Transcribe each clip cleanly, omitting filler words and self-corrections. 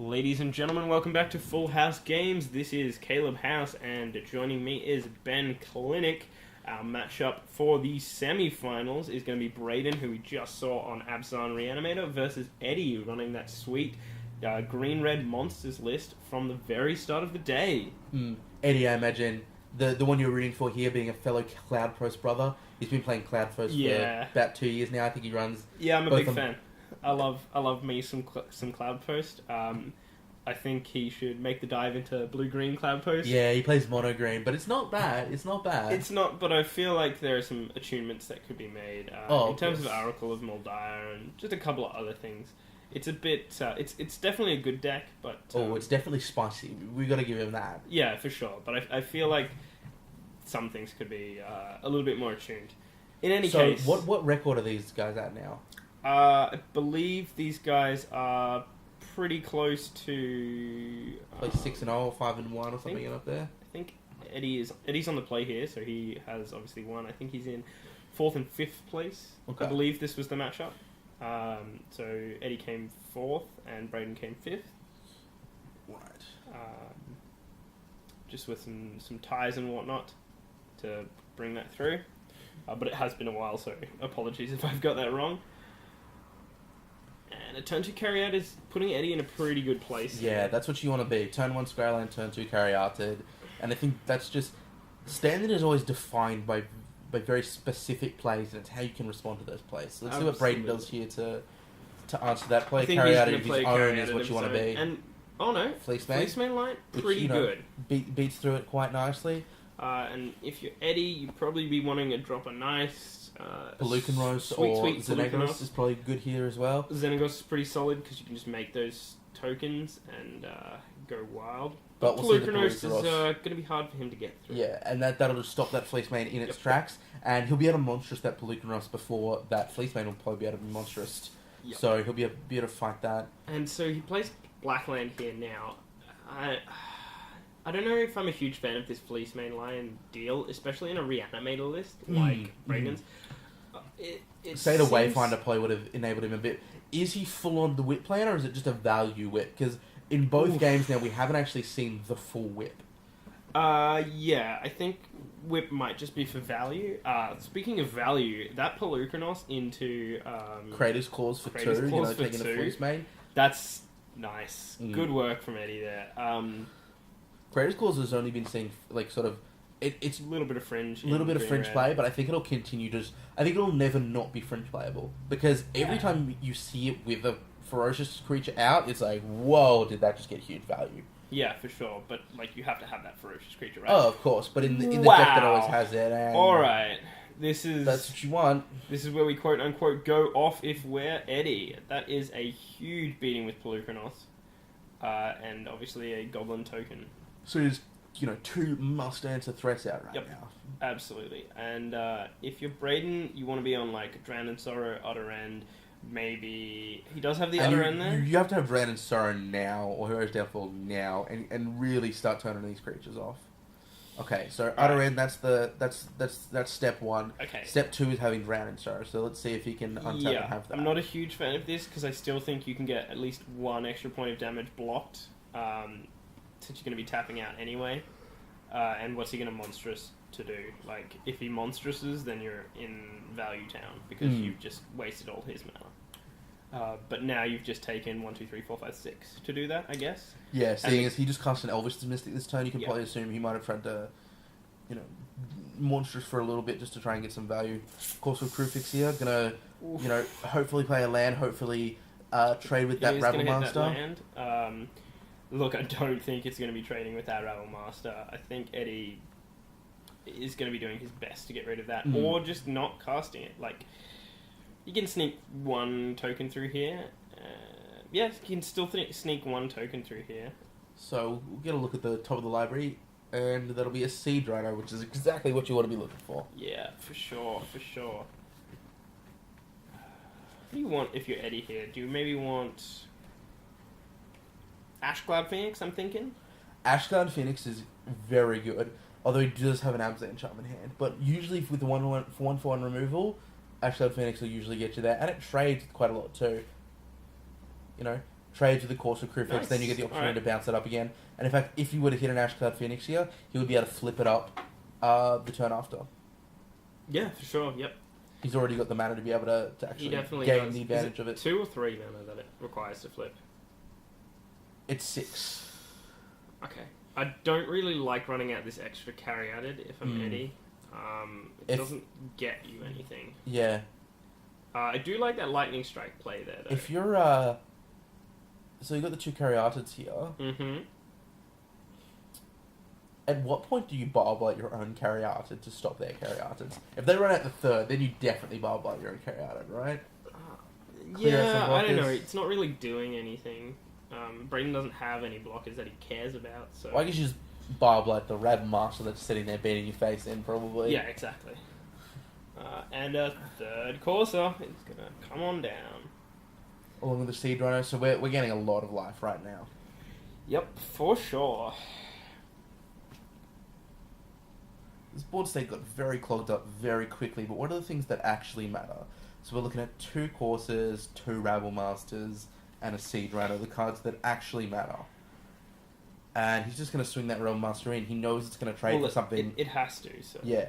Ladies and gentlemen, welcome back to Full House Games. This is Caleb House, and joining me is Ben Clinic. Our matchup for the semi-finals is going to be Braden, who we just saw on Absalon Reanimator, versus Eddie, running that sweet green-red monsters list from the very start of the day. Eddie, I imagine, the one you're rooting for here being a fellow Cloudpost brother. He's been playing Cloudpost for about 2 years now. I think he runs... Yeah, I'm a big fan. I love me some Cloudpost. I think he should make the dive into blue-green Cloudpost. Yeah, he plays mono-green, but it's not bad. It's not bad. It's not, but I feel like there are some attunements that could be made in terms of Oracle of Moldiah and just a couple of other things. It's a bit... it's definitely a good deck, but... it's definitely spicy. We've got to give him that. Yeah, for sure. But I feel like some things could be a little bit more attuned. In any case... So, what record are these guys at now? I believe these guys are pretty close to... Like 6-0, 5-1 or something up there? I think Eddie's on the play here, so he has obviously won. I think he's in 4th and 5th place. Okay. I believe this was the matchup. So Eddie came 4th and Braden came 5th. Right. Just with some ties and whatnot to bring that through. But it has been a while, so apologies if I've got that wrong. And a turn 2 carry out is putting Eddie in a pretty good place. Yeah, that's what you want to be. Turn 1 Skyline, turn 2 carry outed. And I think that's just... Standard is always defined by very specific plays, and it's how you can respond to those plays. So let's see what Braden does here to answer that play. Carry out of his own is what you want to be. And, Fleecemane line, pretty good. Beats through it quite nicely. And if you're Eddie, you'd probably be wanting to drop a nice... Pelucanros or Xenagos is probably good here as well. Xenagos is pretty solid because you can just make those tokens and go wild. But Pelucanros is going to be hard for him to get through. Yeah, and that'll just stop that Fleecemane in its tracks, and he'll be able to monstrous that Pelucanros before that Fleecemane will probably be able to be monstrous. Yep. So he'll be able to fight that. And so he plays Blackland here now. I don't know if I'm a huge fan of this Fleecemane line deal, especially in a Reanimator list like Braden's. Say the Wayfinder play would have enabled him a bit. Is he full on the whip plan, or is it just a value whip? Because in both games now, we haven't actually seen the full whip. Yeah, I think whip might just be for value. Speaking of value, that Pelucanros into... Kratos Claws for 2, taking the Fleecemane. That's nice. Good work from Eddie there. Kratos Claws has only been seen, it's a little bit of fringe. A little bit of fringe play, but I think it'll continue to... I think it'll never not be fringe playable. Because every time you see it with a ferocious creature out, it's like, whoa, did that just get huge value? Yeah, for sure. But, you have to have that ferocious creature, right? Oh, of course. But in the deck that always has it. And alright. That's what you want. This is where we quote-unquote go off if we're Eddie. That is a huge beating with Pelucanros. And obviously a Goblin token. So there's, 2 must-answer threats out right now. Absolutely. And if you're Braden, you want to be on, Drowned in Sorrow, Utter End, maybe... He does have the Utter End there? You have to have Drowned in Sorrow now, or Hero's Downfall now, and really start turning these creatures off. Okay, so Utter End, that's step 1. Okay. Step 2 is having Drowned in Sorrow, so let's see if he can untap and have that. I'm not a huge fan of this, because I still think you can get at least 1 extra point of damage blocked, since you're going to be tapping out anyway. And what's he going to monstrous to do? If he monstroses, then you're in Value Town, because you've just wasted all his mana. But now you've just taken 1, 2, 3, 4, 5, 6 to do that, I guess. Yeah, seeing as he just cast an Elvish Mystic this turn, you can probably assume he might have tried to, monstrous for a little bit just to try and get some value. Of course, with Crewfix here, gonna, hopefully play a land, hopefully trade with that Rabble Master. Look, I don't think it's going to be trading with that Rabble Master. I think Eddie is going to be doing his best to get rid of that, or just not casting it. You can sneak 1 token through here. You can still sneak 1 token through here. So, we'll get a look at the top of the library, and that'll be a Seed Rhino, which is exactly what you want to be looking for. Yeah, for sure. What do you want if you're Eddie here? Do you maybe want... Ashcloud Phoenix, I'm thinking? Ashcloud Phoenix is very good, although he does have an Abzan Charm in hand. But usually with the 1/1 removal, Ashcloud Phoenix will usually get you there, and it trades quite a lot too. trades with the Corsair Cryphix, Nice. then you get the opportunity Alright. to bounce it up again. And in fact, if you were to hit an Ashcloud Phoenix here, he would be able to flip it up the turn after. Yeah, for sure. Yep. He's already got the mana to be able to He actually definitely gain does. the advantage of it. 2 or 3 mana that it requires to flip? It's 6. Okay. I don't really like running out this extra carry added if I'm Eddie. It doesn't get you anything. Yeah. I do like that Lightning Strike play there, though. If you're, so you got the 2 Caryatids here. Mm-hmm. At what point do you Barbite your own Caryatid to stop their Caryatids? If they run out the third, then you definitely Barbite your own Caryatid, right? Clear out some Yeah, I don't know. blockers. It's not really doing anything. Brayden doesn't have any blockers that he cares about, so... Well, I guess you just Barbite the Rab Master that's sitting there beating your face in, probably. Yeah, exactly. And a third Corsair. It's gonna come on down. Along with the Seed Rhino, so we're getting a lot of life right now. Yep, for sure. This board state got very clogged up very quickly, but what are the things that actually matter? So we're looking at 2 Corsairs, 2 Rabble Masters, and a Seed Rhino, the cards that actually matter. And he's just going to swing that Realm Master in. He knows it's going to trade for something. It has to, so... Yeah.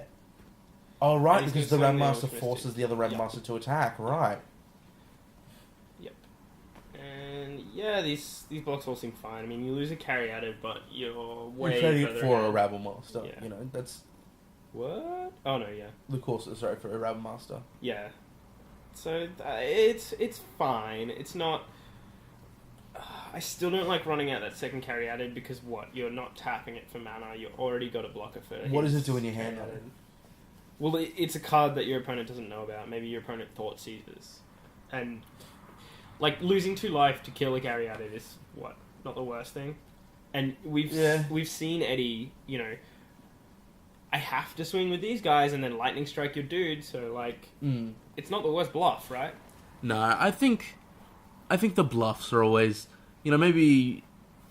Oh, right, And he's because the gonna Realm swing the Master Alchemist forces in. the other Realm Yep. Master to attack, right. Yep. And yeah, these blocks all seem fine. I mean, you lose a carry added, but you're way You're trading further it for a ahead. Rabble Master. Yeah. You know, that's What? Oh no, yeah. the Corsair, sorry, for a Rabble Master. Yeah. So it's fine. It's not. I still don't like running out that second carry added because what? You're not tapping it for mana. You already got a blocker for it. What does it do in your hand, though? Well, it's a card that your opponent doesn't know about. Maybe your opponent thought seizes, and like losing 2 life to kill a carry added is what? Not the worst thing. And we've seen Eddie. You know, I have to swing with these guys and then lightning strike your dude. So like, it's not the worst bluff, right? No, I think the bluffs are always, maybe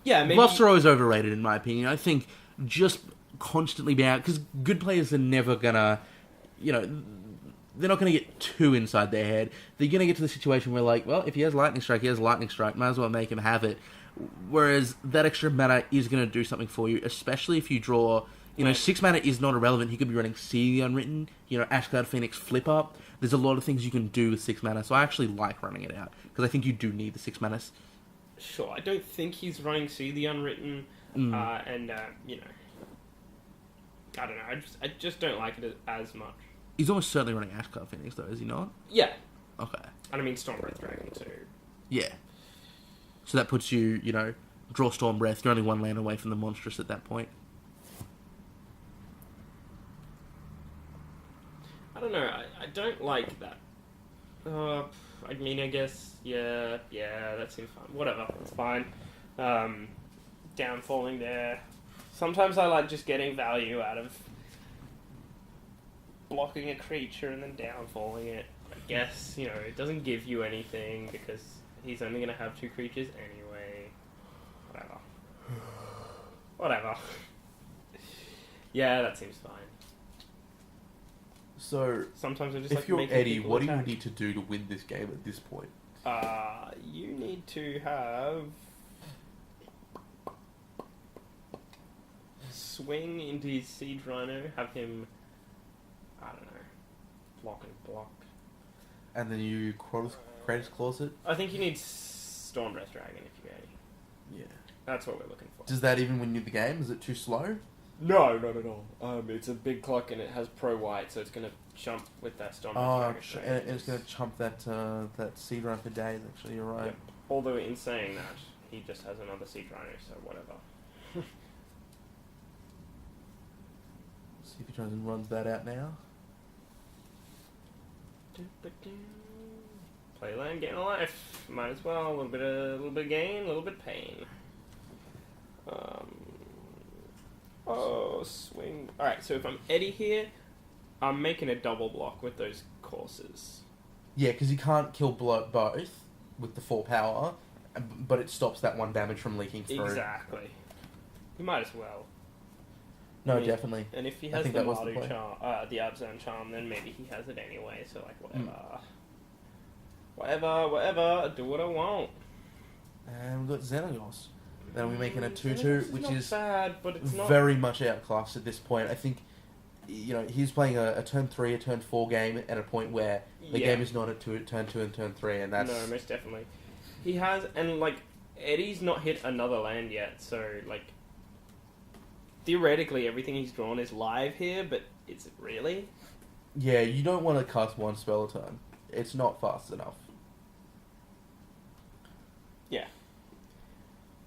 Yeah, bluffs are always overrated in my opinion. I think just constantly being out, because good players are never gonna, they're not gonna get too inside their head. They're gonna get to the situation where like, well, if he has lightning strike, he has lightning strike. Might as well make him have it. Whereas that extra mana is gonna do something for you, especially if you draw. 6 mana is not irrelevant. He could be running See the Unwritten, Ashcloud Phoenix flip up. There's a lot of things you can do with 6 mana, so I actually like running it out, because I think you do need the 6 mana. Sure, I don't think he's running See the Unwritten, and I don't know. I just don't like it as much. He's almost certainly running Ashcloud Phoenix, though, is he not? Yeah, Okay. and I mean Storm Breath Dragon too. Yeah. So that puts you, draw Storm Breath. You're only 1 land away from the monstrous at that point. I don't know. I don't like that. I mean, I guess yeah, that seems fine. Whatever, it's fine. Downfalling there. Sometimes I like just getting value out of blocking a creature and then downfalling it. I guess, it doesn't give you anything because he's only going to have 2 creatures anyway. Whatever. Yeah, that seems fine. So, Sometimes I just if like you're making Eddie, people what do you attack. need to do to win this game at this point? You need to have swing into his Siege Rhino, have him, I don't know, block and block. And then you Kratos Closet? I think you need Storm Breath Dragon if you're Eddie. Yeah. That's what we're looking for. Does that even win you the game? Is it too slow? No, not at all. It's a big clock and it has pro white, so it's going to jump with that Storm Breath Oh, Dragon. and it's going to chump that Seed Rhino for days, actually, you're right. Yep. Although in saying that, he just has another Siege Rhino, so whatever. See if he tries and runs that out now. Play land, gain a life. Might as well. A little bit of gain, a little bit of pain. Swing. Alright, so if I'm Eddie here, I'm making a double block with those courses. Yeah, because you can't kill both with the 4 power, but it stops that 1 damage from leaking through. Exactly. You might as well. No, I mean, definitely. And if he I has think the that was the Mardu play. charm, the Abzan charm, then maybe he has it anyway. So like whatever, whatever, do what I want. And we've got Xenagos. Then we're making a 2-2, Xenagos which not is bad, but it's not very much outclassed at this point. I think, he's playing a turn 3, a turn 4 game at a point where the game is not at turn 2 and turn 3, and that's... No, most definitely. He has, and like, Eddie's not hit another land yet, so like, theoretically everything he's drawn is live here, but is it really? Yeah, you don't want to cast one spell a turn. It's not fast enough. Yeah.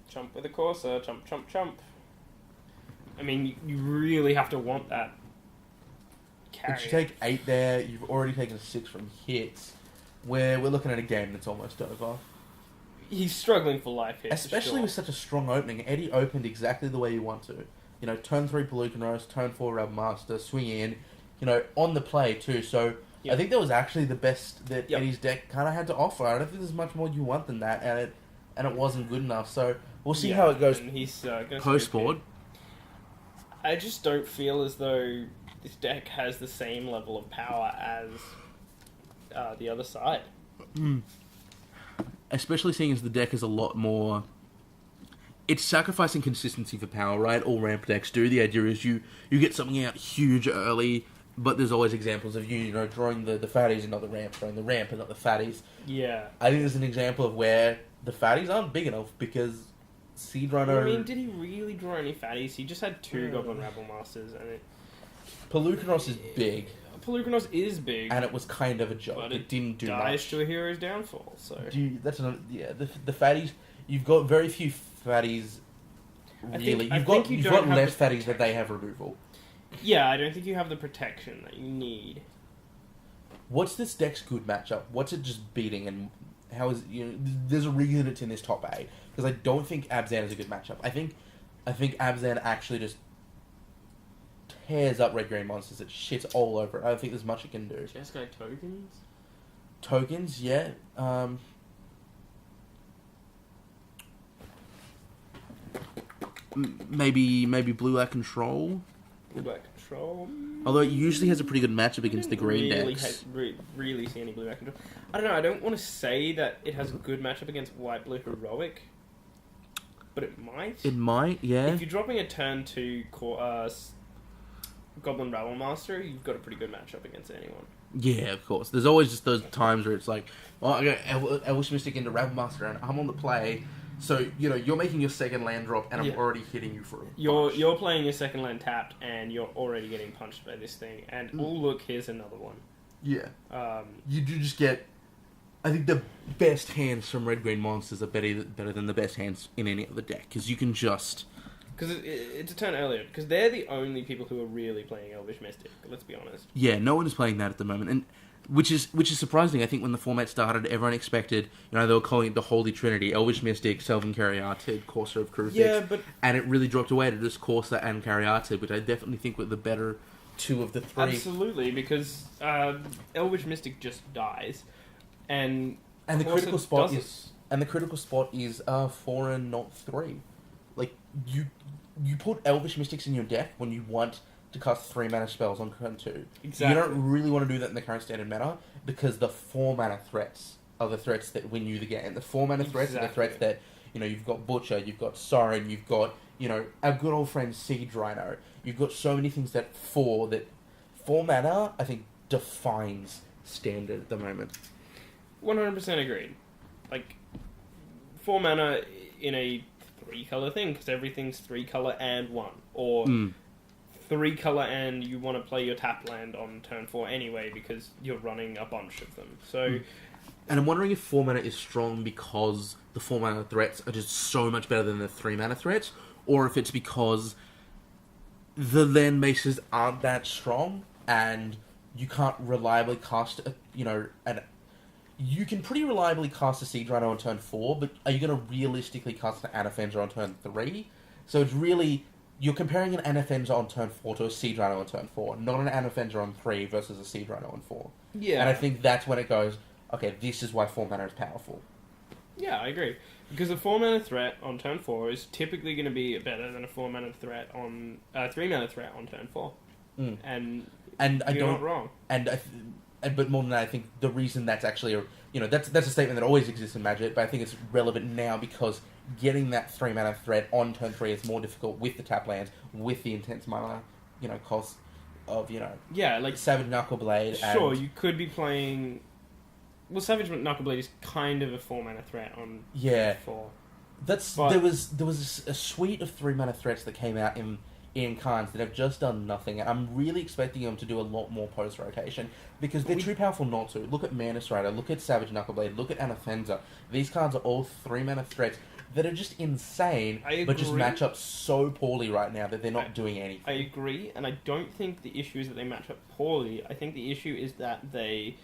Chump with a Corsair, chump. I mean, you really have to want that carry. But you take 8 there, you've already taken 6 from hits, where we're looking at a game that's almost over. He's struggling for life here, Especially with such a strong opening. Eddie opened exactly the way you want to. Turn 3 Pelucanros, turn 4 Rabmaster, swing in, on the play too. So Yep. I think that was actually the best that Yep. Eddie's deck kind of had to offer. I don't think there's much more you want than that, and it wasn't good enough. So we'll see how it goes. And he's gonna Post scoop board. it. I just don't feel as though this deck has the same level of power as the other side. Especially seeing as the deck is a lot more... It's sacrificing consistency for power, right? All ramp decks do. The idea is you get something out huge early, but there's always examples of drawing the fatties and not the ramp, drawing the ramp and not the fatties. Yeah. I think there's an example of where the fatties aren't big enough because Seed Runner... I mean, did he really draw any fatties? He just had 2 Goblin Rabble Masters, and Pelucanros is big, Pelucanros is big, and it was kind of a joke. but It didn't do dies much. to a hero's downfall. So The fatties... You've got very few fatties, really. I You've think got, you you've don't got have less the fatties that they have removal. yeah, I don't think you have the protection that you need. What's this deck's good matchup? What's it just beating, and how is there's a reason it's in this top 8, because I don't think Abzan is a good matchup. I think Abzan actually just tears up red green monsters. It shits all over it. I don't think there's much it can do. Jeskai tokens? Tokens, yeah. Maybe blue-black control. Blue-black control. Although it usually has a pretty good matchup against the green really decks. Really see any blue-black control. I don't know, I don't want to say that it has a good matchup against white-blue heroic, but it might. It might, yeah. If you're dropping a turn 2 Goblin Rabble Master, you've got a pretty good matchup against anyone. Yeah, of course. There's always just those times where it's like, well, I go Elvish Mystic into Rabble Master and I'm on the play, so you're making your second land drop and I'm already hitting you for a punch. You're playing your second land tapped and you're already getting punched by this thing. And oh look, here's another one. Yeah. You do just get... I think the best hands from red green monsters are better than the best hands in any other deck, because you can just... Because it's a turn earlier, because they're the only people who are really playing Elvish Mystic, let's be honest. Yeah, no one is playing that at the moment, and which is surprising. I think when the format started, everyone expected, they were calling it the Holy Trinity: Elvish Mystic, Selvin Caryatid, Corsair of Crucifix. Yeah, but... And it really dropped away to just Corsair and Caryatid, which I definitely think were the better 2 of the 3. Absolutely, because Elvish Mystic just dies, and the critical spot doesn't. is... And the critical spot is 4 and not 3. Like, you put Elvish Mystics in your deck when you want to cast 3 mana spells on turn 2. Exactly. You don't really want to do that in the current standard meta, because the 4 mana threats are the threats that win you the game. The 4 mana threats are the threats that, you've got Butcher, you've got Sorin, you've got, our good old friend Siege Rhino. You've got so many things that 4 mana, I think, defines standard at the moment. 100% agreed. Like, 4 mana in a 3-color thing, because everything's 3-color and 1. Or 3-color and you want to play your tap land on turn 4 anyway, because you're running a bunch of them. So... And I'm wondering if 4 mana is strong because the 4 mana threats are just so much better than the 3 mana threats, or if it's because the land bases aren't that strong, and you can't reliably cast you can pretty reliably cast a Siege Rhino on turn 4, but are you going to realistically cast an Anafenza on turn 3? So it's really... You're comparing an Anafenza on turn 4 to a Siege Rhino on turn 4, not an Anafenza on 3 versus a Siege Rhino on 4. Yeah. And I think that's when it goes, okay, this is why 4 mana is powerful. Yeah, I agree. Because a 4 mana threat on turn 4 is typically going to be better than a 4 mana threat on... 3 mana threat on turn 4. Mm. And I you're don't... not wrong. And but more than that, I think the reason that's actually that's a statement that always exists in Magic, but I think it's relevant now because getting that 3-mana threat on turn 3 is more difficult with the tap lands, with the intense mana, cost of Yeah, like Savage Knuckleblade. sure, and, you could be playing. Well, Savage Knuckleblade is kind of a 4-mana threat on Yeah. 4. But there was a suite of 3-mana threats that came out in Khans that have just done nothing. I'm really expecting them to do a lot more post rotation because they're too powerful not to. Look at Mana Strider, look at Savage Knuckleblade, look at Anafenza. These cards are all 3-mana threats that are just insane, but just match up so poorly right now that they're not doing anything. I agree, and I don't think the issue is that they match up poorly. I think the issue is that the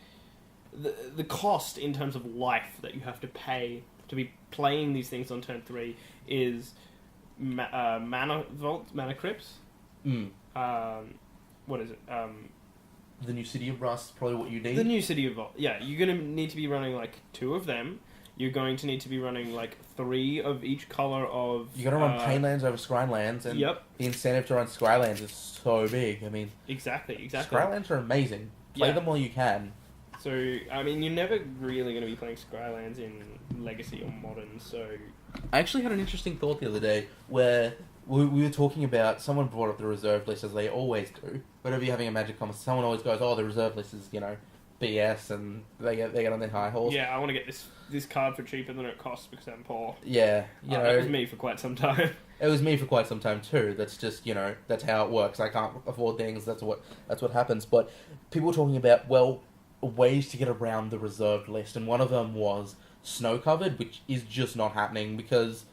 cost in terms of life that you have to pay to be playing these things on turn 3 is mana vault, mana crypts. What is it? The new City of Rust is probably what you need. The new City of Vault. Yeah, you're going to need to be running like 2 of them. You're going to need to be running like 3 of each color of. You got to run Painlands over Scrylands, and the incentive to run Scrylands is so big. I mean, exactly. Scrylands are amazing. Play them while you can. So, I mean, you're never really going to be playing Scrylands in Legacy or Modern, so... I actually had an interesting thought the other day where we were talking about... Someone brought up the reserve list, as they always do. Whenever you're having a Magic conference, someone always goes, the reserve list is, BS, and they get on their high horse. Yeah, I want to get this card for cheaper than it costs because I'm poor. Yeah, it was me for quite some time. It was me for quite some time too. That's just, that's how it works. I can't afford things, that's what happens. But people were talking about, ways to get around the reserved list, and one of them was snow covered, which is just not happening because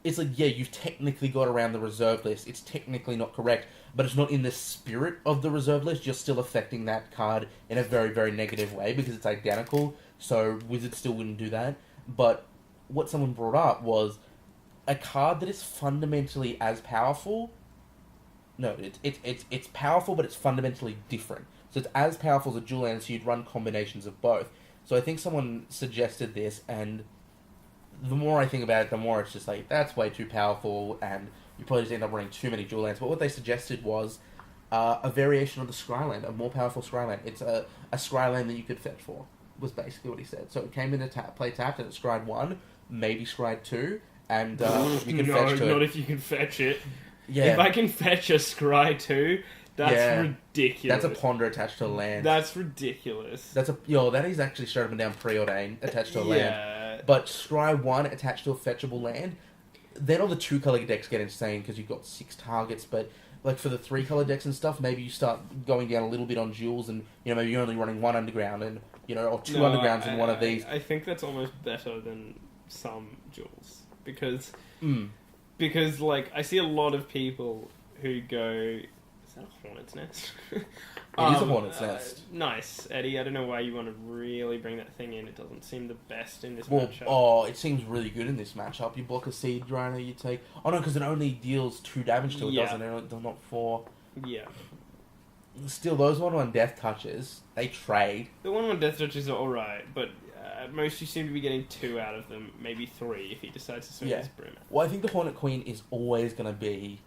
it's like, yeah, you've technically got around the reserved list, it's technically not correct, but it's not in the spirit of the reserved list. You're still affecting that card in a very, very negative way because it's identical, so Wizards still wouldn't do that. But what someone brought up was a card that is fundamentally as powerful. No, it's powerful, but it's fundamentally different. So it's as powerful as a dual land, so you'd run combinations of both. So I think someone suggested this, and the more I think about it, the more it's just like, that's way too powerful, and you probably just end up running too many dual lands. But what they suggested was a variation of the Scryland, a more powerful Scryland. It's a Scryland that you could fetch for, was basically what he said. So it came in a play tapped, and it scryed 1, maybe scryed 2, and you can fetch 2. No, not if you can fetch it. Yeah. If I can fetch a scry 2... That's ridiculous. That's a ponder attached to a land. That's ridiculous. That is actually straight up and down preordained attached to a land. But Scry 1 attached to a fetchable land, then all the 2-color decks get insane because you've got 6 targets, but like for the 3-color decks and stuff, maybe you start going down a little bit on jewels, and maybe you're only running 1 underground and or 2 undergrounds in one of these. I think that's almost better than some jewels because like I see a lot of people who go, is that a hornet's nest? It is a hornet's nest. Nice, Eddie. I don't know why you want to really bring that thing in. It doesn't seem the best in this matchup. Oh, it seems really good in this matchup. You block a Seed Driner, you take... Oh no, because it only deals 2 damage to it, doesn't it? Not 4. Yeah. Still, those 1/1 death touches, they trade. The 1/1 death touches are alright, but at most you seem to be getting 2 out of them, maybe 3 if he decides to swing his Brim. Well, I think the Hornet Queen is always going to be...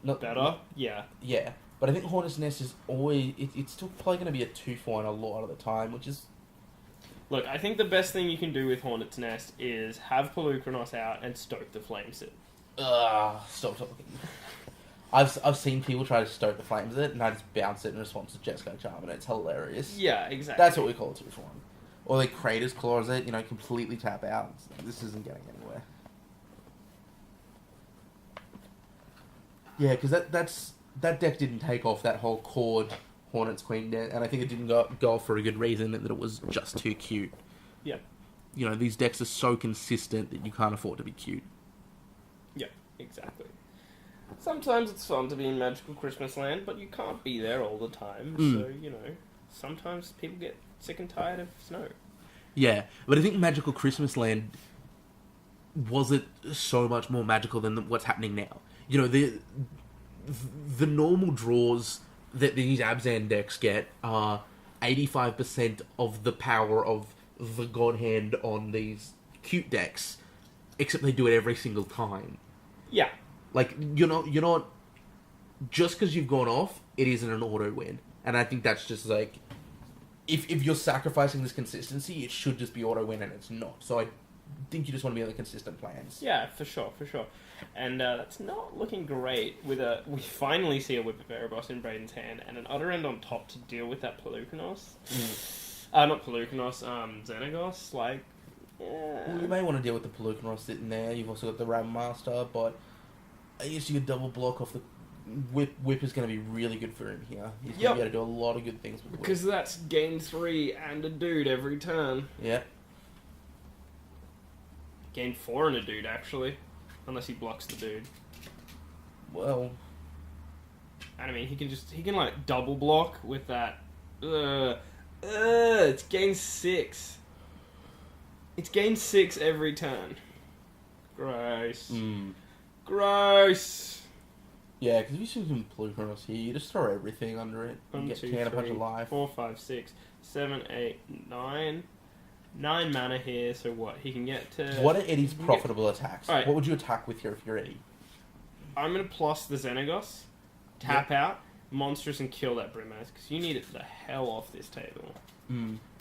Better? Yeah. Yeah. But I think Hornet's Nest is always... It's still probably going to be a 2/4 a lot of the time, which is... Look, I think the best thing you can do with Hornet's Nest is have Pelucranos out and stoke the Flames it. Stop talking. I've seen people try to stoke the Flames it, and I just bounce it in response to Jeskai Charm, and it's hilarious. Yeah, exactly. That's what we call a 2/1. Or they Crater's Claws it, completely tap out. This isn't getting anywhere. Yeah, because that deck didn't take off that whole chord Hornet's Queen deck, and I think it didn't go off for a good reason, that it was just too cute. Yeah. These decks are so consistent that you can't afford to be cute. Yeah, exactly. Sometimes it's fun to be in Magical Christmas Land, but you can't be there all the time, so, sometimes people get sick and tired of snow. Yeah, but I think Magical Christmas Land wasn't so much more magical than what's happening now. The normal draws that these Abzan decks get are 85% of the power of the God Hand on these cute decks, except they do it every single time. Yeah. Like, you're not... Just because you've gone off, it isn't an auto win. And I think that's just, like... if you're sacrificing this consistency, it should just be auto win, and it's not. So I think you just want to be on the consistent plans. Yeah, for sure. And that's not looking great. We finally see a Whip of Erebos in Brayden's hand, and an Utter End on top to deal with that Pelucanos. Not Pelucanos, Xenagos. Like, Well, you may want to deal with the Pelucanos sitting there. You've also got the Ram Master, but I guess you could double block off the Whip. Whip is going to be really good for him here. He's going to be able to do a lot of good things with Whip. Because that's gain 3 and a dude every turn. Yeah. Gain 4 and a dude, actually. Unless he blocks the dude. Well, And I mean, he can like double block with that. It's gain 6. It's gain 6 every turn. Gross. Gross. yeah, because if you see some Pelucanos here, you just throw everything under it. You 1, get 2, can a punch 3, of life. 4, 5, 6, 7, 8, 9. 9 mana here, so what? He can get to... What are Eddie's profitable attacks? Alright. What would you attack with here if you're Eddie? I'm going to plus the Xenagos, tap out, Monstrous, and kill that Brimaz, because you need it the hell off this table.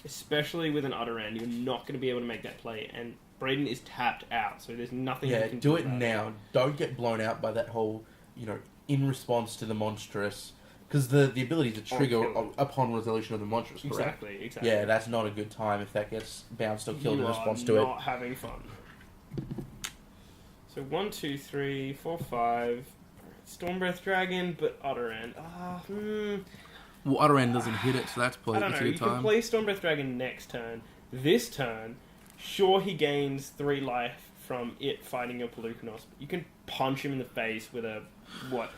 Especially with an Utter End, you're not going to be able to make that play, and Brayden is tapped out, so there's nothing you can do. Do it now. Don't get blown out by that whole, in response to the Monstrous... Because the ability to trigger upon resolution of the Monstrous, correct? Exactly. Yeah, that's not a good time if that gets bounced or killed in response to it. You are not having fun. So 1, 2, 3, 4, 5... Stormbreath Dragon, but Utter End. Well, Utter End doesn't hit it, so that's I probably don't a know. good You time. can play Stormbreath Dragon next turn. This turn, sure, he gains 3 life from it fighting your Pelucanos, but you can punch him in the face with a... What?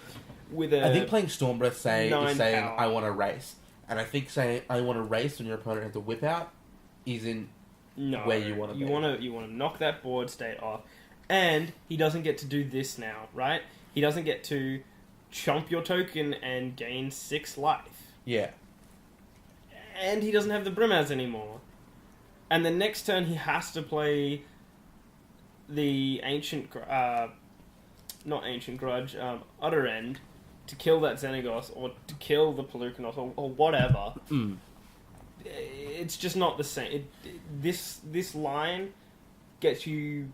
With a... I think playing Stormbreath is saying, power. I want to race. And I think saying, I want to race when your opponent has a whip out isn't where you want to be. You want to knock that board state off. And he doesn't get to do this now, right? He doesn't get to chomp your token and gain 6 life. Yeah. And he doesn't have the Brimaz anymore. And the next turn he has to play the not Ancient Grudge, Utter End to kill that Xenagos or to kill the Pelucanos or whatever. It's just not the same. This line gets you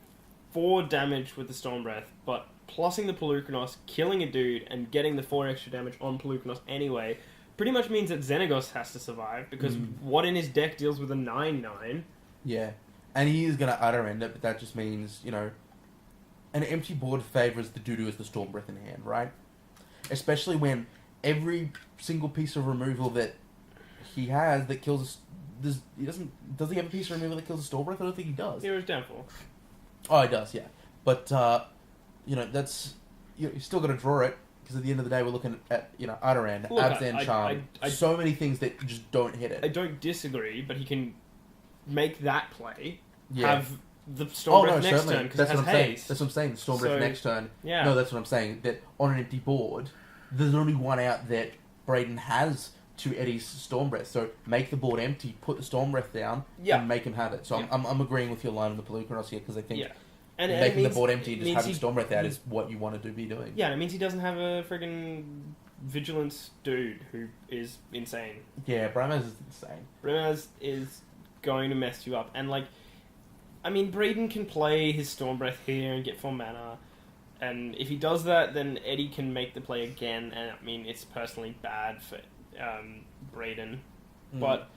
4 damage with the Storm Breath, but plussing the Pelucanos, killing a dude, and getting the 4 extra damage on Pelucanos anyway pretty much means that Xenagos has to survive, because what in his deck deals with a 9/9? Yeah. And he is going to Utter End it, but that just means, an empty board favours the doo-doo as the Storm Breath in hand, right? Especially when every single piece of removal that he has that kills does he have a piece of removal that kills a Storm Breath? I don't think he does. Hero's Downfall. Oh, he does, yeah. But, that's... you still got to draw it, because at the end of the day, we're looking at, Utter End, Abzan Charm, so many things that just don't hit it. I don't disagree, but he can make that play, Yeah. have the Storm Breath next certainly. turn, because it has what I'm saying. haste. That's what I'm saying. Storm Breath next turn. Yeah. No, that's what I'm saying. That on an empty board, there's only one out that Brayden has to Eddie's Storm Breath. So make the board empty, put the Storm Breath down, and make him have it. So I'm agreeing with your line on the Pelucanos here, because I think making the board empty and just having Storm Breath out is what you want to be doing. Yeah, it means he doesn't have a friggin' Vigilance dude who is insane. Yeah, Brimaz is insane. Brimaz is going to mess you up. And, Brayden can play his Storm Breath here and get 4 mana. And if he does that, then Eddie can make the play again. And, it's personally bad for Brayden. But,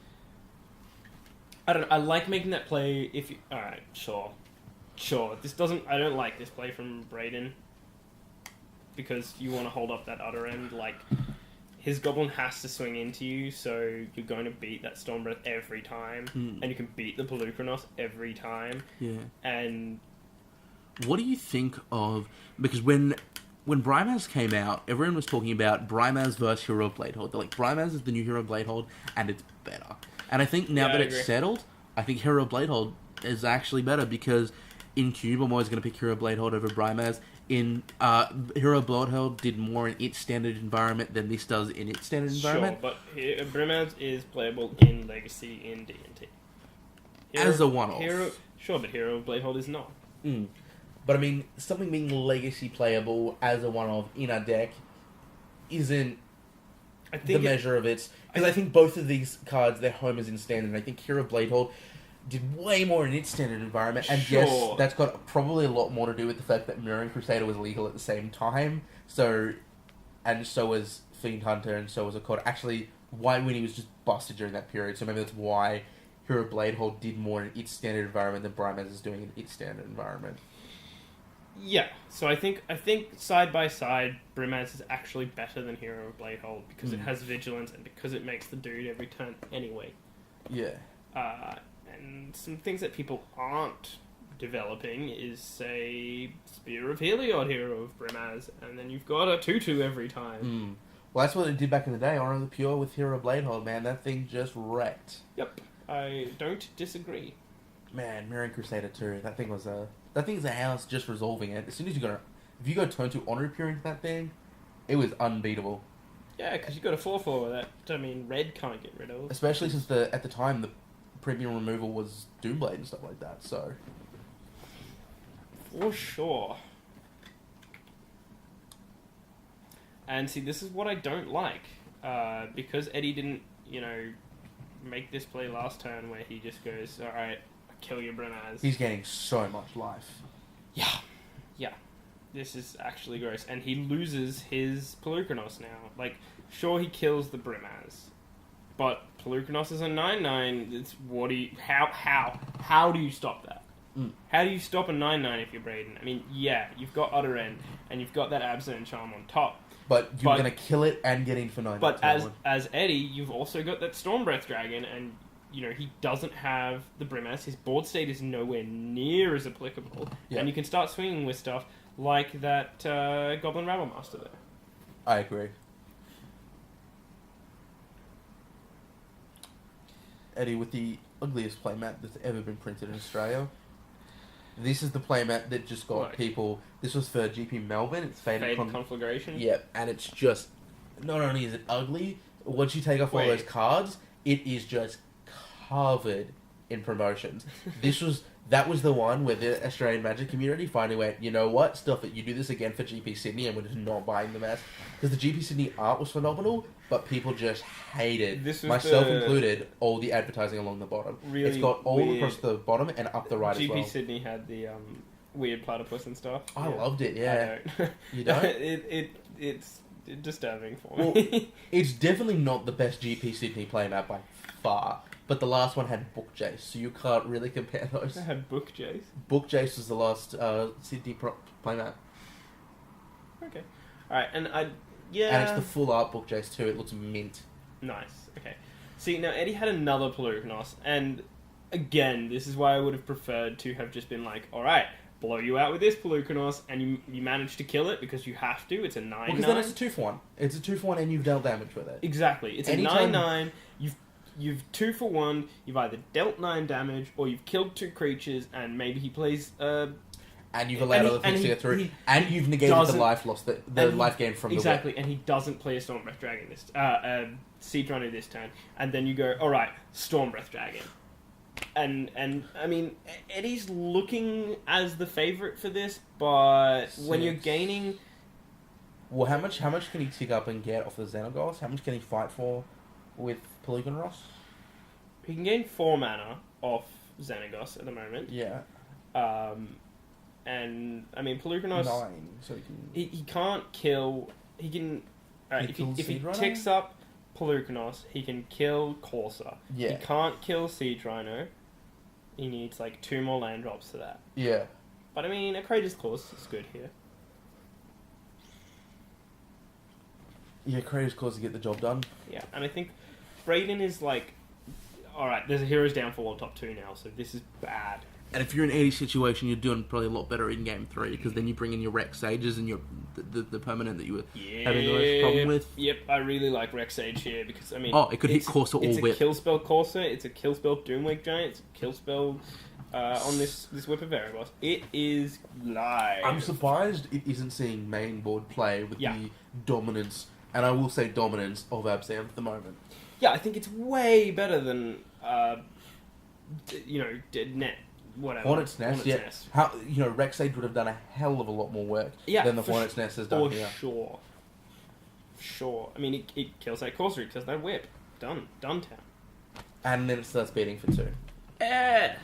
I don't know. I like making that play if you... Alright, sure. I don't like this play from Brayden. Because you want to hold up that Utter End. His Goblin has to swing into you, so you're going to beat that Storm Breath every time. And you can beat the Pelucanos every time. Yeah. And... What do you think of... Because when Brimaz came out, everyone was talking about Brimaz versus Hero Bladehold. They're like, Brimaz is the new Hero Bladehold, and it's better. And I think now that it's settled, I think Hero Bladehold is actually better, because in Cube, I'm always going to pick Hero Bladehold over Brimaz. In Hero Bladehold did more in its standard environment than this does in its standard environment. Sure, but Brimaz is playable in Legacy in D&T. As a one-off. Sure, but Hero Bladehold is not. But something being legacy playable as a one-off in a deck isn't think measure of it. Because I think both of these cards, their home is in standard. And I think Hero Bladehold did way more in its standard environment. And Sure. yes, that's got probably a lot more to do with the fact that Mirroring Crusader was legal at the same time. So was Fiend Hunter, and so was Accord. Actually, White Winnie was just busted during that period. So maybe that's why Hero Bladehold did more in its standard environment than Brymaz is doing in its standard environment. Yeah, so I think side by side, Brimaz is actually better than Hero of Bladehold because it has vigilance and because it makes the dude every turn anyway. Yeah. And some things that people aren't developing is, say, Spear of Heliod Hero of Brimaz, and then you've got a 2/2 every time. Well, that's what it did back in the day. Honor of the Pure with Hero Bladehold, man. That thing just wrecked. Yep, I don't disagree. Man, Mirroring Crusader 2, that thing's a house just resolving it. As soon as if you go turn 2 Honor Pure into that thing, it was unbeatable. Yeah, because you got a 4/4 that, Red can't get rid of. Especially since at the time, the premium removal was Doomblade and stuff like that, so... For sure. And see, this is what I don't like. Because Eddie didn't, make this play last turn where he just goes, alright, kill your Brimaz. He's getting so much life. Yeah. This is actually gross. And he loses his Pelucranos now. Like, sure, he kills the Brimaz. But Pelucranos is a 9/9. It's how do you stop that? How do you stop a 9/9 if you're Braden? I mean, yeah, you've got Utter End, and you've got that Absent Charm on top. But you're going to kill it and get in for 9. But as Eddie, you've also got that Stormbreath Dragon, and he doesn't have the Brimaz. His board state is nowhere near as applicable, and you can start swinging with stuff like that Goblin Rabblemaster there. I agree. Eddie, with the ugliest playmat that's ever been printed in Australia. This is the playmat that just got people... This was for GP Melbourne. It's Faded Conflagration. Yep, and it's just... Not only is it ugly, once you take off all those cards, it is just covered in promotions. That was the one where the Australian Magic community finally went, you know what, stuff it, you do this again for GP Sydney, and we're just not buying the mess. Because the GP Sydney art was phenomenal, but people just hated, myself included, all the advertising along the bottom. Really it's got all weird. Across the bottom and up the right as well. GP Sydney had the weird platypus and stuff. I loved it, yeah. I don't. You don't? It's disturbing for Well, me. It's definitely not the best GP Sydney playmat by far. But the last one had Book Jace, so you can't really compare those. I had Book Jace. Book Jace was the last Sydney playmat. Okay. Alright, and And it's the full art Book Jace too, it looks mint. Nice, okay. See, now Eddie had another Pelucranos, and again, this is why I would have preferred to have just been like, alright, blow you out with this Pelucranos, and you managed to kill it because you have to, it's a 9/9. Well, because then it's a 2-for-1. It's a 2-for-1 and you've dealt damage with it. Exactly, it's Anytime... a 9/9, You've 2-for-1, you've either dealt 9 damage, or you've killed 2 creatures, and maybe he plays... and you've allowed other things to get through, and you've negated the life loss, the life gain from exactly, the... and he doesn't play a Stormbreath Dragon Siege Runner this turn, and then you go, alright, Stormbreath Dragon. And I mean, Eddie's looking as the favourite for this, but when you're gaining... Well, how much can he tick up and get off the Xenagos? How much can he fight for with Pelucranos? He can gain 4 mana off Xenagos at the moment. Yeah. And I mean, Pelucranos... 9, so he can't kill... He can... if he ticks up Pelucranos, he can kill Corsa. Yeah. He can't kill Siege Rhino. He needs, 2 more land drops for that. Yeah. But I mean, a Kratos Claws is good here. Yeah, Kratos Claws to get the job done. Yeah, and I think Braden is alright, there's a Hero's Downfall on top 2 now, so this is bad. And if you're in Eddie's situation, you're doing probably a lot better in game 3, because then you bring in your Rex Sages and your the permanent that you were having the most problem with. Yep, I really like Rex Sage here, because, I mean... Oh, it could hit Corsa or Whip. It's a kill spell Corsa, it's a kill spell Doomwake Giant, it's a kill spell on this Whip of Erebos. It is live. I'm surprised it isn't seeing main board play with the dominance, and I will say dominance, of Absinthe at the moment. Yeah, I think it's way better than, Net. Whatever. Hornet's Nest, Nest. How Rex Sage would have done a hell of a lot more work than the Hornet's Nest has done here. For sure. Sure. I mean, it kills that Corsair, it kills that whip. Done. Done town. And then it starts beating for 2. Ed!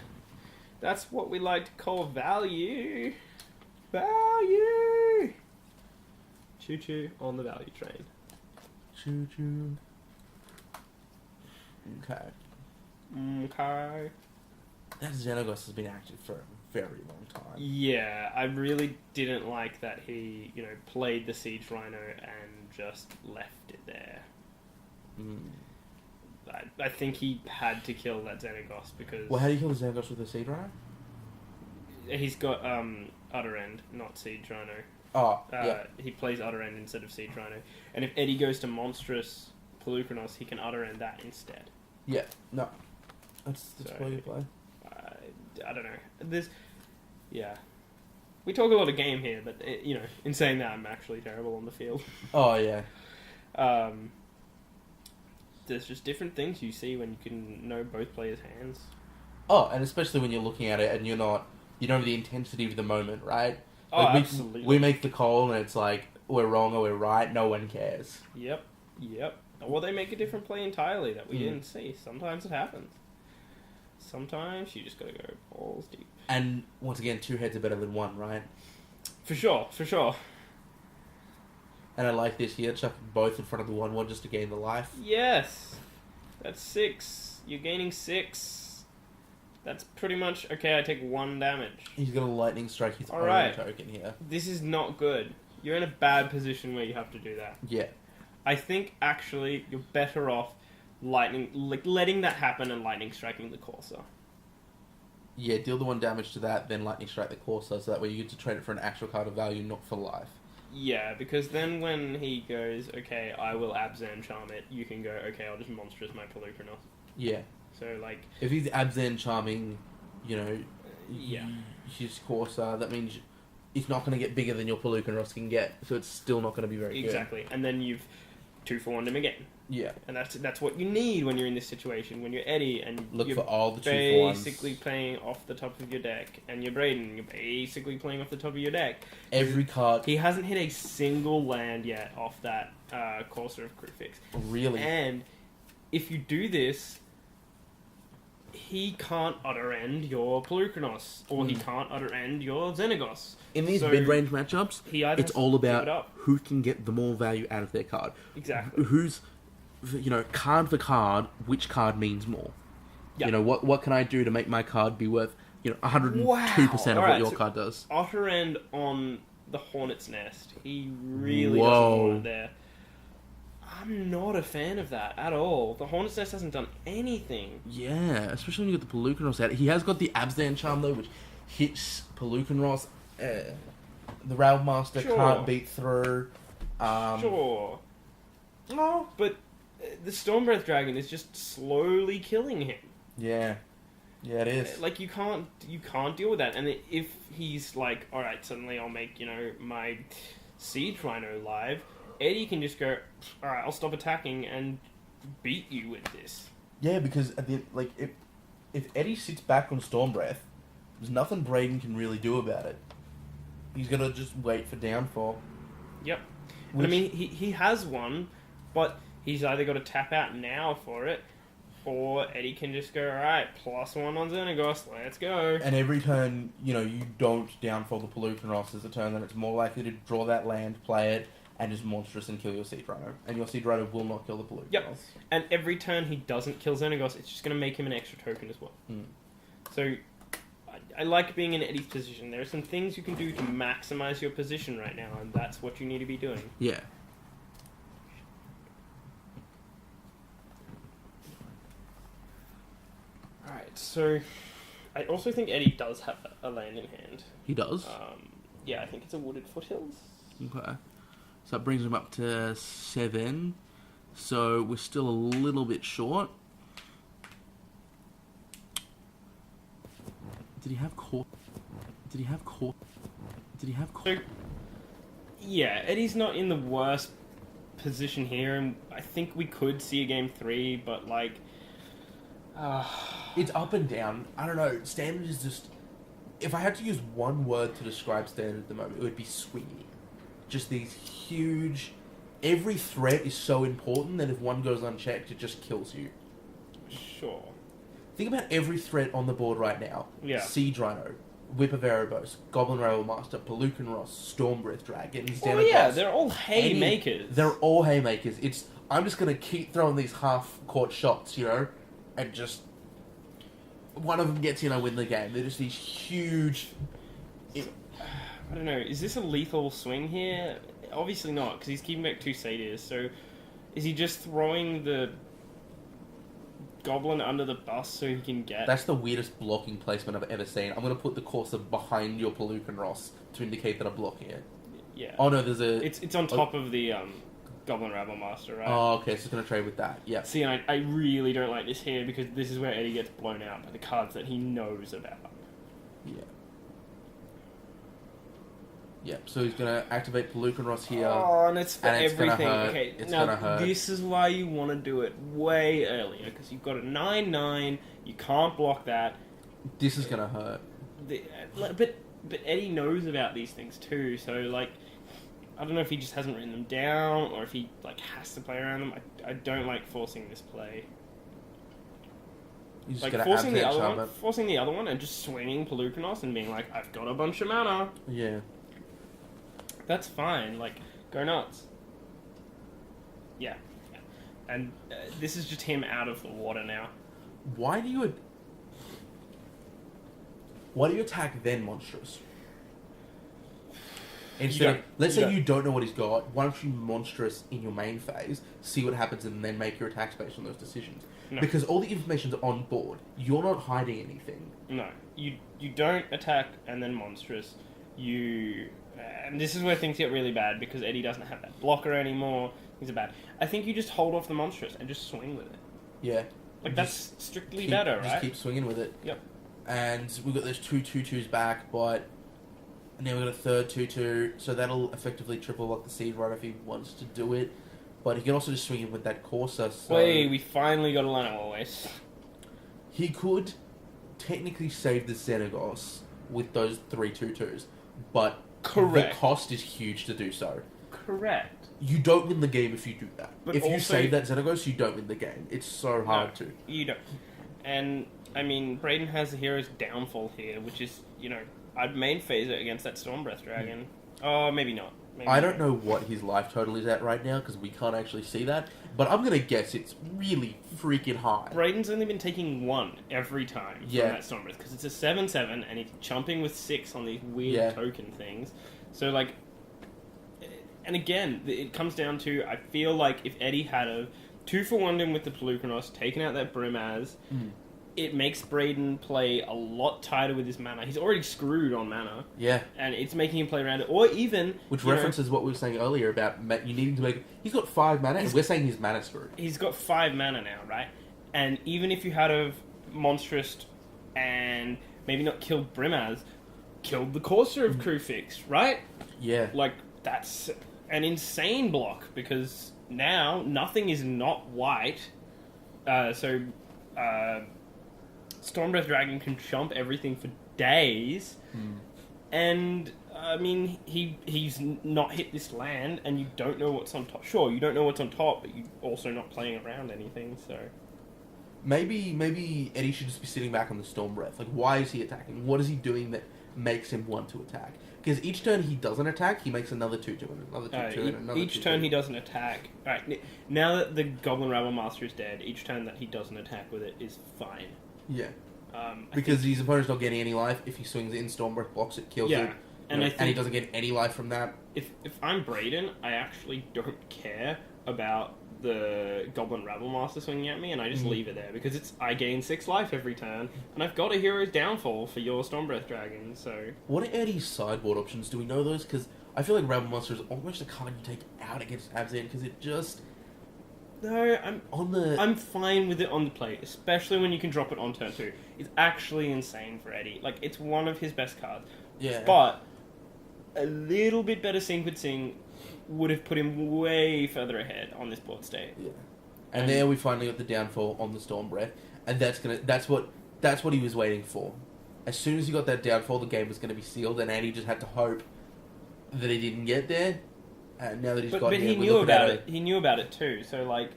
That's what we like to call value. Value! Choo-choo on the value train. Choo-choo. Okay. Okay. That Xenagos has been active for a very long time. Yeah, I really didn't like that he, played the Siege Rhino and just left it there. I think he had to kill that Xenagos because... Well, how do you kill the Xenagos with a Seed Rhino? He's got Utter End, not Siege Rhino. Oh, yeah. He plays Utter End instead of Siege Rhino. And if Eddie goes to Monstrous Pelucranos, he can Utter End that instead. Yeah, no. That's So- why you play. I don't know. Yeah. We talk a lot of game here, but, in saying that, I'm actually terrible on the field. Oh, yeah. There's just different things you see when you can know both players' hands. Oh, and especially when you're looking at it and you don't have the intensity of the moment, right? Oh, Like, absolutely. We make the call and it's like, we're wrong or we're right, no one cares. Yep. Or they make a different play entirely that we didn't see. Sometimes it happens. Sometimes you just gotta go balls deep. And, once again, 2 heads are better than 1, right? For sure. And I like this here, chucking both in front of the 1-1 just to gain the life. Yes. That's 6. You're gaining 6. That's pretty much... Okay, I take 1 damage. He's gonna lightning strike his own Alright. token here. This is not good. You're in a bad position where you have to do that. Yeah. I think, actually, you're better off letting that happen and lightning striking the Corsair. Yeah, deal the 1 damage to that, then lightning strike the Corsair, so that way you get to trade it for an actual card of value, not for life. Yeah, because then when he goes, okay, I will Abzan Charm it, you can go, okay, I'll just Monstrous my Pelucranos. Yeah. So, If he's Abzan charming, Yeah. his Corsair, that means it's not going to get bigger than your Pelucranos can get, so it's still not going to be very Exactly. And then you've 2-for-1'd him again. good. Yeah. And that's what you need when you're in this situation. When you're Eddie and Look you're for all the 2-for-1s. basically playing off the top of your deck, and you're Braden, you're basically playing off the top of your deck. Every card, He hasn't hit a single land yet off that Corsair of Crewfix. really. And if you do this, he can't Utter End your Pelucranos, or he can't Utter End your Xenagos. In these So mid-range matchups, he either it's has to all give about it up. who can get the more value out of their card. Exactly. Who's, card for card, which card means more. Yeah. What can I do to make my card be worth, 102% of what Alright, your so- card does? Utter End on the Hornet's Nest. He really Whoa. doesn't want it there. I'm not a fan of that at all. The Hornet's Nest hasn't done anything. Yeah, especially when you get the Pelucranos out. He has got the Abzan Charm, though, which hits Pelucranos. The Railmaster Sure. can't beat through. Sure. No. But the Stormbreath Dragon is just slowly killing him. Yeah. Yeah, it is. Like, you can't deal with that. And if he's like, alright, suddenly I'll make, my Siege Rhino live, Eddie can just go, alright, I'll stop attacking and beat you with this. Yeah, because if Eddie sits back on Stormbreath, there's nothing Braden can really do about it. He's gonna just wait for downfall. Yep. Which- I mean, he has one, but he's either got to tap out now for it, or Eddie can just go, alright, +1 on Xenagos, let's go. And every turn, you don't downfall the Pelucranos as a turn, then it's more likely to draw that land, play it, and just Monstrous and kill your Seed Rhino. And your Seed Rhino will not kill the Pelucranos. Yep. And every turn he doesn't kill Xenagos, it's just going to make him an extra token as well. So, I like being in Eddie's position. There are some things you can do to maximize your position right now, and that's what you need to be doing. Yeah. Alright, so I also think Eddie does have a land in hand. He does. Yeah, I think it's a Wooded Foothills. Okay. So that brings him up to 7. So we're still a little bit short. Did he have core? So, yeah, Eddie's not in the worst position here, and I think we could see a game 3, but It's up and down. I don't know. Standard is just... If I had to use one word to describe Standard at the moment, it would be swingy. Just these huge every threat is so important that if one goes unchecked, it just kills you. Sure. Think about every threat on the board right now. Yeah. Siege Rhino, Whip of Erebos, Goblin Rail Master, Pelucan Ross, Stormbreath Dragon, Oh yeah, they're all haymakers. They're all haymakers. I'm just gonna keep throwing these half-court shots, and just one of them gets win the game. They're just these huge. I don't know. Is this a lethal swing here? Obviously not, because he's keeping back 2 satyrs. So, is he just throwing the goblin under the bus so he can get? That's the weirdest blocking placement I've ever seen. I'm gonna put the Corsair behind your Pelucan Ross to indicate that I'm blocking it. Yeah. Oh no, there's a. It's on top of the Goblin Rabble Master, right? Oh, okay. So it's gonna trade with that. Yeah. See, I really don't like this here because this is where Eddie gets blown out by the cards that he knows about. Yeah. Yeah, so he's going to activate Pelucan Ross here. Oh, and it's for everything. Okay, it's now gonna hurt. This is why you want to do it way earlier, because you've got a 9/9, you can't block that. This is going to hurt. But Eddie knows about these things too, so, like, I don't know if he just hasn't written them down, or if he, like, has to play around them. I don't like forcing this play. He's Like, just forcing the other one and just swinging Pelucanos and being like, I've got a bunch of mana. Yeah. That's fine. Like, go nuts. Yeah. And this is just him out of the water now. Why do you attack then Monstrous? Instead of, let's say you don't know what he's got, why don't you Monstrous in your main phase, see what happens, and then make your attacks based on those decisions? No. Because all the information's on board. You're not hiding anything. No. You don't attack and then Monstrous. And this is where things get really bad, because Eddie doesn't have that blocker anymore. Things are bad. I think you just hold off the Monstrous and just swing with it. Yeah. Like, that's strictly better, right? Just keep swinging with it. Yep. And we've got those 2/2/2s back, but now we've got a third 2/2, so that'll effectively triple lock the Seed Runner if he wants to do it. But he can also just swing in with that Corsair, so... Wait, we finally got a line of always. He could technically save the Xenagos with those 3 2/2s, but Correct. the cost is huge to do so. Correct. You don't win the game if you do that. But if you also- save that Xenagos, you don't win the game. It's so hard to. You don't. And, I mean, Braden has the hero's downfall here, which is, I'd main phase it against that Stormbreath Dragon. Oh, maybe not. Maybe I don't not. know what his life total is at right now, because we can't actually see that, but I'm going to guess it's really freaking high. Braden's only been taking 1 every time from Yeah. that Stormbreath, because it's a 7/7, and he's jumping with 6 on these weird Yeah. token things. So, like... And again, it comes down to, I feel like if Eddie had a 2-for-1'd him with the Pelucanos, taken out that Brimaz, it makes Braden play a lot tighter with his mana. He's already screwed on mana, Yeah. and it's making him play around it. Or even... Which you know, references what we were saying earlier about you needing to make... He's got 5 mana, and we're saying his mana screwed. he's got 5 mana now, right? And even if you had of Monstrous and maybe not killed Brimaz, killed the Corsair of Krufix, right? Yeah. Like, that's an insane block, because now nothing is not white. So Stormbreath Dragon can chomp everything for days. And, I mean, he's not hit this land, and you don't know what's on top. Sure, you don't know what's on top, but you're also not playing around anything, so... Maybe Eddie should just be sitting back on the Stormbreath. Like, why is he attacking? What is he doing that makes him want to attack? Because each turn he doesn't attack, he makes another 2/2 and another 2/2 and another 2/2. Each turn he doesn't attack. Alright, now that the Goblin Rabble Master is dead, each turn that he doesn't attack with it is fine. Yeah. I Because his opponent's not getting any life. If he swings it in, Stormbreath blocks it, kills it. And I think and he doesn't get any life from that. if I'm Braden, I actually don't care about the Goblin Rabble Master swinging at me, and I just leave it there, because I gain 6 life every turn, and I've got a hero's downfall for your Stormbreath Dragon, so... What are Eddie's sideboard options? Do we know those? Because I feel like Rabble Monster is almost a card you take out against Abzan, because it just... No, I'm fine with it on the plate, especially when you can drop it on turn 2. It's actually insane for Eddie. Like, it's one of his best cards. Yeah. But a little bit better sequencing would have put him way further ahead on this board state. Yeah. And there we finally got the downfall on the Stormbreath, and that's what he was waiting for. As soon as he got that downfall, the game was going to be sealed, and Andy just had to hope that he didn't get there. And now that he's got but here, he we knew look about at it. He knew about it too. So like,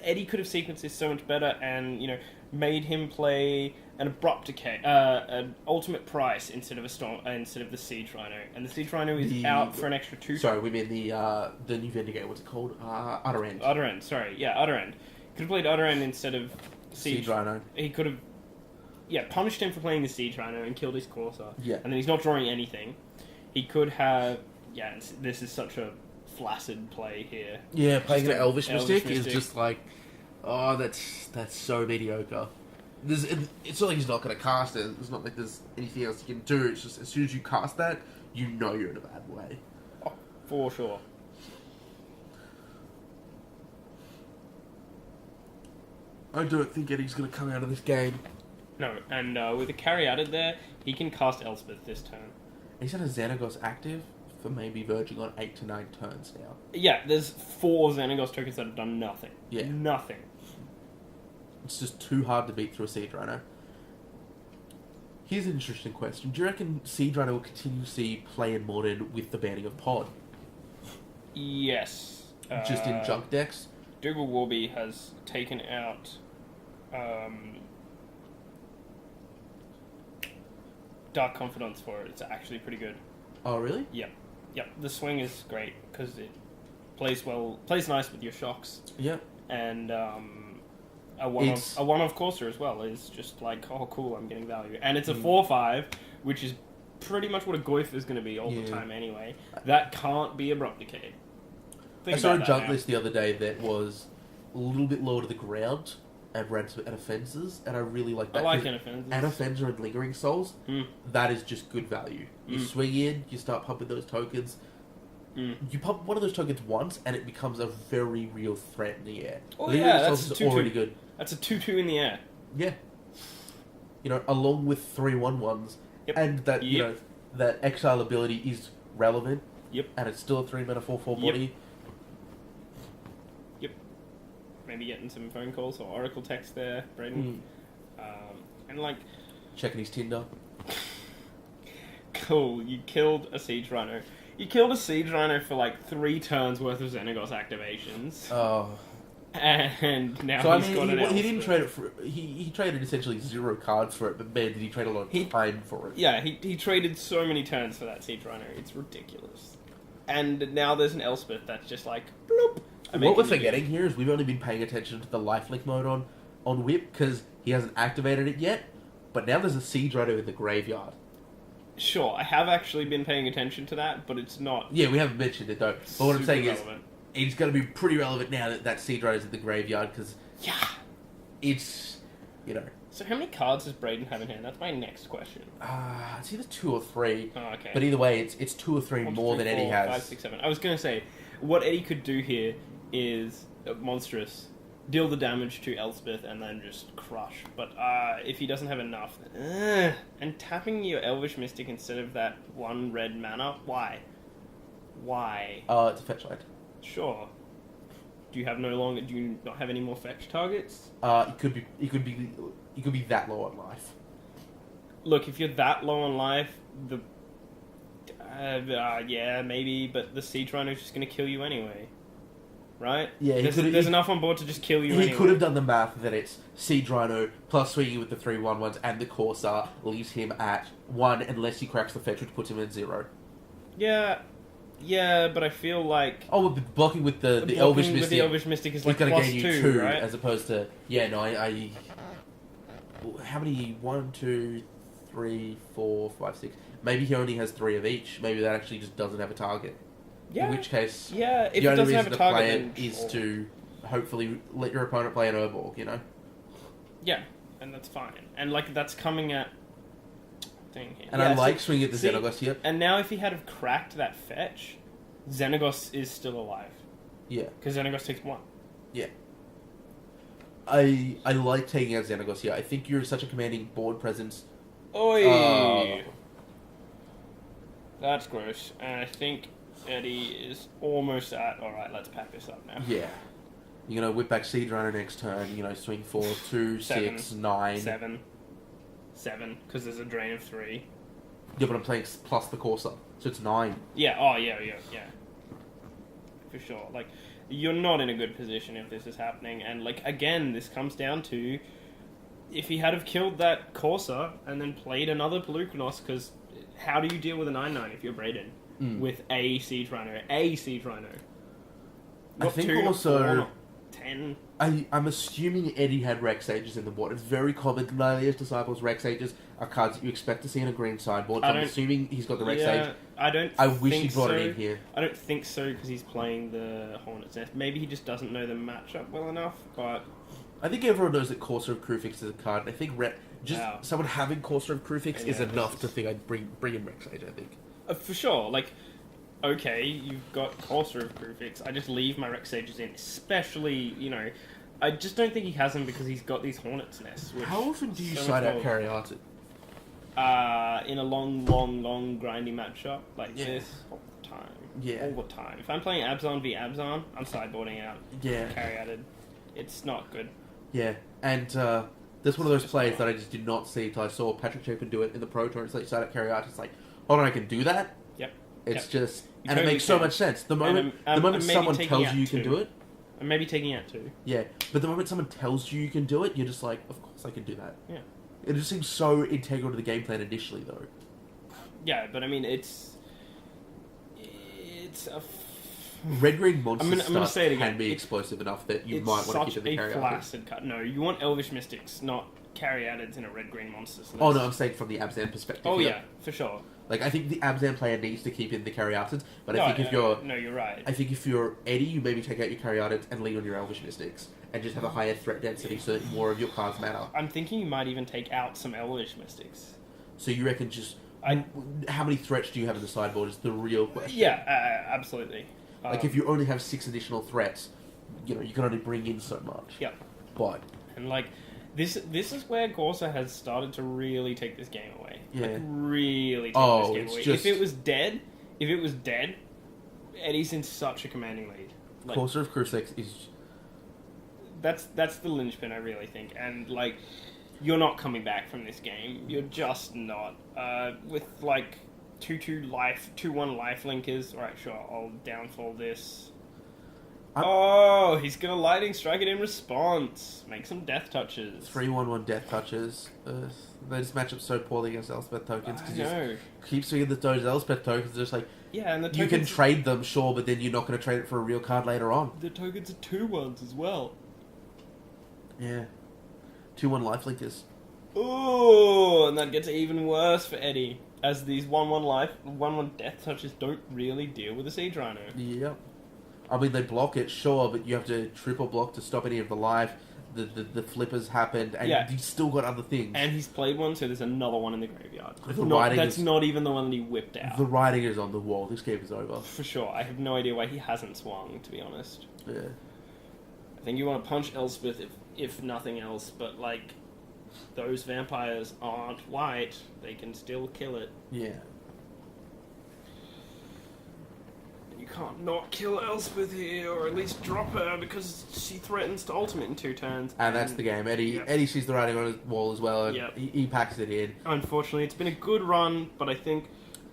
Eddie could have sequenced this so much better, and made him play an abrupt decay, an ultimate price instead of instead of the Siege Rhino, and the Siege Rhino is out for an extra 2. Sorry, we mean the new Vendigo. What's it called? Utter End. Utter End. Sorry, yeah, Utter End. Could have played Utter End instead of Siege Rhino. He could have, punished him for playing the Siege Rhino and killed his Corsair. Yeah, and then he's not drawing anything. He could have. Yeah, this is such a flaccid play here. Yeah, playing an Just Elvish Mystic is Mystic. just like, oh, that's so mediocre. It's not like he's not going to cast it. It's not like there's anything else you can do. It's just as soon as you cast that, you know you're in a bad way. Oh, for sure. I don't think Eddie's going to come out of this game. No, and with a carry added there, he can cast Elspeth this turn. He's had a Xenagos active for maybe verging on 8 to 9 turns now. Yeah, there's 4 Xenagos tokens that have done nothing. Yeah. Nothing. It's just too hard to beat through a Siege Rhino. Here's an interesting question. Do you reckon Siege Rhino will continue to see play in Modern with the banning of Pod? Yes. Just in junk decks? Dougal Warby has taken out Dark Confidence for it. It's actually pretty good. Oh, really? Yep. The swing is great because it plays nice with your shocks. Yep. And a one-off Corsair as well is just like, oh cool, I'm getting value. And it's a 4/5, which is pretty much what a Goyf is going to be all the time anyway. That can't be Abrupt Decay. I saw a junk list the other day that was a little bit lower to the ground and ran some Anaffenses, and I really like that. I like Anaffenses. Anaffenses and Lingering Souls, that is just good value. You Mm. swing in, you start pumping those tokens. You pump one of those tokens once, and it becomes a very real threat in the air. Oh Lingering yeah, Souls that's is a 2/2. already good. That's a 2/2 in the air. Yeah. Along with 3/1/1s, Yep. and that Yep. that exile ability is relevant. Yep. And it's still a 3-mana 4/4 Yep. body. Maybe getting some phone calls or Oracle text there, Braden. And like, Checking his Tinder. cool, you killed a Siege Rhino. You killed a Siege Rhino for like 3 turns worth of Xenagos activations. Oh. And now So he's got an he didn't Elspeth. trade it for. He traded essentially 0 cards for it, but man, did he trade a lot of time for it? Yeah, he traded so many turns for that Siege Rhino. It's ridiculous. And now there's an Elspeth that's just like, bloop. What we're forgetting here is we've only been paying attention to the lifelink mode on Whip because he hasn't activated it yet. But now there's a Siege Rhino in the graveyard. Sure, I have actually been paying attention to that, but it's not. Yeah, we haven't mentioned it though. But what I'm saying relevant. is, it's going to be pretty relevant now that Siege Rhino's in the graveyard because it's So how many cards does Braden have in hand? That's my next question. It's either 2 or 3. Oh, okay. But either way, it's 2 or 3 1, 2, more 3, than Eddie 4, has. 5, 6, 7. I was going to say, what Eddie could do here is monstrous. Deal the damage to Elspeth and then just crush. But if he doesn't have enough, and tapping your Elvish Mystic instead of that 1 red mana, why? Why? It's a fetch land. Sure. Do you not have any more fetch targets? It could be that low on life. Look, if you're that low on life, yeah, maybe, but the Siege Rhino's just going to kill you anyway. Right? Yeah, there's enough on board to just kill you anyway. He could have done the math that it's Siege Rhino plus swinging with the 3/1/1s and the Corsair leaves him at 1 unless he cracks the fetch, which puts him at 0. Yeah, but I feel like... Oh, but blocking with the blocking Elvish with Mystic. the Elvish Mystic is like going to plus gain you 2, 2, right? as opposed to... Yeah, no, I... How many? 1, 2, 3, 4, 5, 6... Maybe he only has 3 of each. Maybe that actually just doesn't have a target. Yeah. In which case... Yeah, if the it only doesn't have reason a to play target, it is to hopefully let your opponent play an Urborg, Yeah, and that's fine. And like that's coming at thing here. And I like swinging at the Xenagos here. And now if he had have cracked that fetch, Xenagos is still alive. Yeah. Because Xenagos takes 1. Yeah. I like taking out Xenagos here. I think you're such a commanding board presence. Oi! That's gross. And I think Eddie is almost at... Alright, let's pack this up now. Yeah. You're going to whip back Siege Runner next turn, swing 4, 2, 6, 9. 7. 7, because there's a drain of 3. Yeah, but I'm playing plus the Corsair, so it's 9. Yeah, oh, yeah. For sure. Like, you're not in a good position if this is happening. And, like, again, this comes down to if he had have killed that Corsair and then played another Pelucanos, because how do you deal with a 9/9 if you're Braden? With a Siege Rhino? A Siege Rhino. I Not think 2, not also... 4, not 10. I'm assuming Eddie had Rex Ages in the board. It's very common. Lilia's Disciples, Rex Ages are cards that you expect to see in a green sideboard. So I'm assuming he's got the Rex Age. I wish he brought it in here. I don't think so because he's playing the Hornet's Nest. Maybe he just doesn't know the matchup well enough, but... I think everyone knows that Corsair of Krufix is a card. I think someone having Corsair of Krufix is enough to think I'd bring in Rex Age, I think. For sure. Like, okay, you've got Corsair of Krufix. I just leave my Rex Ages in, especially, I just don't think he has them because he's got these Hornet's Nests. How often do you side out Cariata? In a long grindy matchup like this, all the time. Yeah. All the time. If I'm playing Abzan v Abzan, I'm sideboarding out. Yeah. Cariated. It's not good. Yeah, and that's one of those plays that I just did not see until I saw Patrick Chapin do it in the Pro Tour. It's like side out Cariata. It's like, hold on, I can do that? Yep. It's just... You and totally it makes so can. much sense. The moment someone tells you can do it... And maybe taking out 2. Yeah, but the moment someone tells you can do it, you're just like, of course I can do that. Yeah. It just seems so integral to the game plan initially, though. Yeah, but I mean, it's a... Red-green monster I'm gonna say it again. can be explosive enough that you might want to keep it in the It's such Cariatid. a flaccid cut. No, you want Elvish Mystics, not Cariatids in a red-green monsters list. Oh, no, I'm saying from the Abzan perspective. Oh, here. yeah, for sure. Like, I think the Abzan player needs to keep in the Cariatids, but No, I think if you're... No, you're right. I think if you're Eddie, you maybe take out your Cariatids and lean on your Elvish Mystics, and just have a higher threat density so that more of your cards matter. I'm thinking you might even take out some Elvish Mystics. So you reckon just... how many threats do you have in the sideboard is the real question. Yeah, absolutely. Like, if you only have 6 additional threats, you can only bring in so much. Yep. But... And, like, this is where Corsair has started to really take this game away. Yeah. Like, really take this game away. Just... If it was dead, Eddie's in such a commanding lead. Like, Corsair of Crucifix is... That's the linchpin, I really think. And, like, you're not coming back from this game. You're just not. With, like... 2/2 life, 2/1 life linkers. Alright, sure, I'll downfall this. He's gonna lightning strike it in response. Make some death touches. 3/1/1 death touches. They just match up so poorly against Elspeth tokens because you keep swinging those Elspeth tokens. Just like and the tokens, you can trade them, sure, but then you're not going to trade it for a real card later on. The tokens are 2/1s as well. Yeah, 2/1 life linkers. Ooh, and that gets even worse for Eddie. As these 1/1 life, 1/1 death touches don't really deal with the Siege Rhino. Yep. I mean, they block it, sure, but you have to triple block to stop any of the life. The flippers happened, and you've still got other things. And he's played one, so there's another one in the graveyard. That's not even the one that he whipped out. The writing is on the wall. This game is over. For sure. I have no idea why he hasn't swung, to be honest. Yeah. I think you want to punch Elspeth if nothing else, but, like... Those vampires aren't white. They can still kill it. Yeah. You can't not kill Elspeth here, or at least drop her, because she threatens to ultimate in 2 turns. And that's the game. Eddie sees the writing on his wall as well, and he packs it in. Unfortunately, it's been a good run, but I think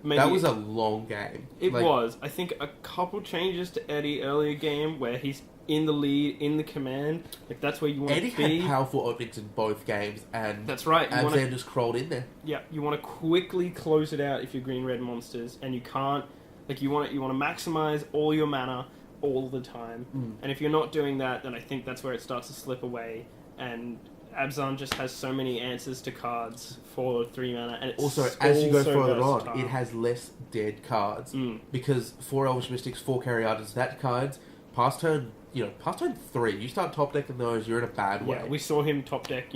maybe... That was a long game. It was. I think a couple changes to Eddie earlier game, where he's in the lead, in the command. Like, that's where you want to be. Eddie had powerful openings in both games, and that's right. Abzan just crawled in there. Yeah, you want to quickly close it out if you're green-red monsters, and you can't. Like, you want to maximize all your mana all the time, and if you're not doing that, then I think that's where it starts to slip away. And Abzan just has so many answers to cards for 3 mana, and it's also as you go further versatile. on, it has less dead cards because 4 Elvish Mystics, 4 Cariatas, that cards past turn 3, you start top decking those, you're in a bad way. Yeah, we saw him top deck,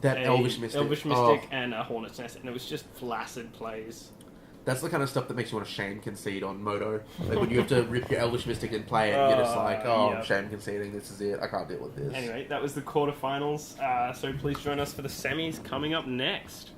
that Elvish Mystic, and a Hornet's Nest, and it was just flaccid plays. That's the kind of stuff that makes you want to shame concede on Moto. Like when you have to rip your Elvish Mystic and play it, and you're just like, I'm shame conceding, this is it, I can't deal with this. Anyway, that was the quarterfinals, so please join us for the semis coming up next.